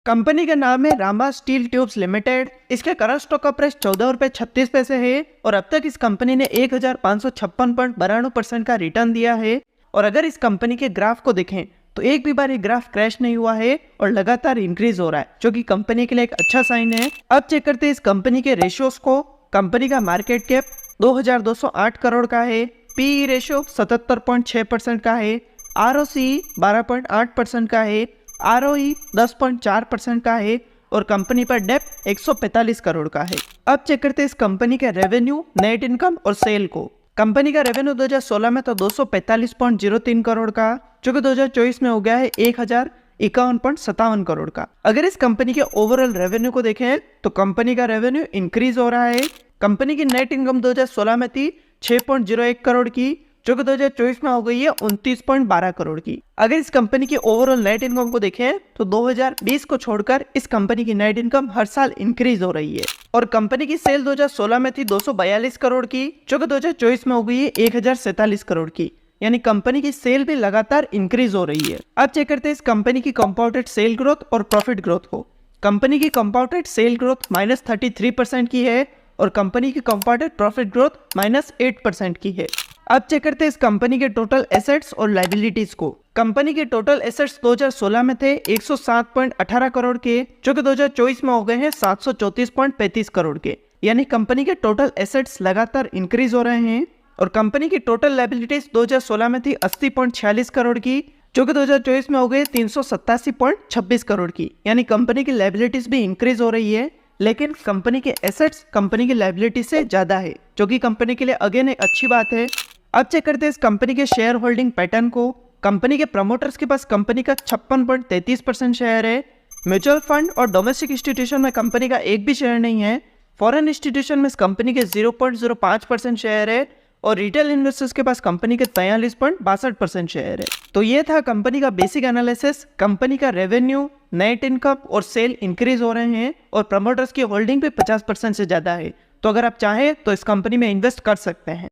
Company का नाम है रामा स्टील ट्यूब्स लिमिटेड। इसके करंट स्टॉक का प्राइस 14 रुपये 36 पैसे है और अब तक इस कंपनी ने 1556.92% का रिटर्न दिया है। और अगर इस कंपनी के ग्राफ को देखें तो एक भी बार ये ग्राफ क्रैश नहीं हुआ है और लगातार इंक्रीज हो रहा है, जो कि कंपनी के लिए एक अच्छा साइन है। अब चेक करते हैं इस कंपनी के रेशियोज को। कंपनी का मार्केट कैप 2208 करोड़ का है, पीई रेशियो 77.6% का है, आरओसी 12.8% का है, आरओई 10.4% का है और कंपनी पर डेप्ट 145 करोड़ का है। अब चेक करते हैं इस कंपनी के रेवेन्यू, नेट इनकम और सेल को। कंपनी का रेवेन्यू 2016 में तो 245.03 करोड़ का, जो कि 2024 में हो गया है 1051.57 करोड़ का। अगर इस कंपनी के ओवरऑल रेवेन्यू को देखें तो कंपनी का रेवेन्यू इंक्रीज हो रहा है। कंपनी की नेट इनकम 2016 में थी 6.01 करोड़ की, जो कि 2024 में हो गई है 29.12 करोड़ की। अगर इस कंपनी की ओवरऑल नेट इनकम को देखें तो 2020 को छोड़कर इस कंपनी की नेट इनकम हर साल इंक्रीज हो रही है। और कंपनी की सेल 2016 में थी 242 करोड़ की, जो कि 2024 में हो गई है 1047 करोड़ की। यानी कंपनी की सेल भी लगातार इंक्रीज हो रही है। अब चेक करते हैं इस कंपनी की कंपाउंडेड सेल ग्रोथ और प्रॉफिट ग्रोथ को। कंपनी की कंपाउंडेड सेल ग्रोथ -33% की है और कंपनी की कंपाउंडेड प्रॉफिट ग्रोथ -8% की है। अब चेक करते हैं इस कंपनी के टोटल एसेट्स और लायबिलिटीज को। कंपनी के टोटल एसेट्स 2016 में थे 107.18 करोड़ के, जो कि 2024 में हो गए हैं 734.35 करोड़ के। यानी कंपनी के टोटल एसेट्स लगातार इंक्रीज हो रहे हैं। और कंपनी की टोटल लायबिलिटीज 2016 में थी 80.46 करोड़ की, जो कि 2024 में हो गए 387.26 करोड़ की। यानी कंपनी की लायबिलिटीज भी इंक्रीज हो रही है, लेकिन कंपनी के एसेट्स कंपनी की लायबिलिटी से ज्यादा है, जो कि कंपनी के लिए अगेन एक अच्छी बात है। अब चेक करते हैं इस कंपनी के शेयर होल्डिंग पैटर्न को। कंपनी के प्रमोटर्स के पास कंपनी का 56.33% शेयर है। म्यूचुअल फंड और डोमेस्टिक इंस्टीट्यूशन में कंपनी का एक भी शेयर नहीं है। फॉरेन इंस्टीट्यूशन में इस कंपनी के 0.05% शेयर है और रिटेल इन्वेस्टर्स के पास कंपनी के 43.62% शेयर है। तो ये था कंपनी का बेसिक एनालिसिस। कंपनी का रेवेन्यू, नेट इनकम और सेल इंक्रीज हो रहे हैं और प्रमोटर्स की होल्डिंग भी 50% से ज्यादा है। तो अगर आप चाहें तो इस कंपनी में इन्वेस्ट कर सकते हैं।